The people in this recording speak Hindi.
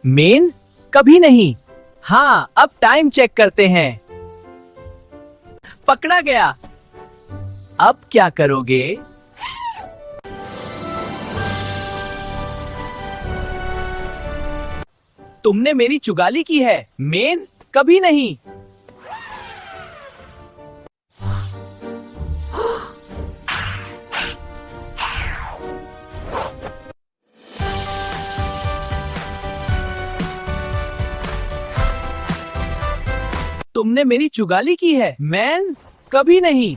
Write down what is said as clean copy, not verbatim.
मेन कभी नहीं। हाँ, अब टाइम चेक करते हैं। पकड़ा गया। अब क्या करोगे? तुमने मेरी चुगली की है। मेन कभी नहीं। तुमने मेरी चुगली की है। मैन कभी नहीं।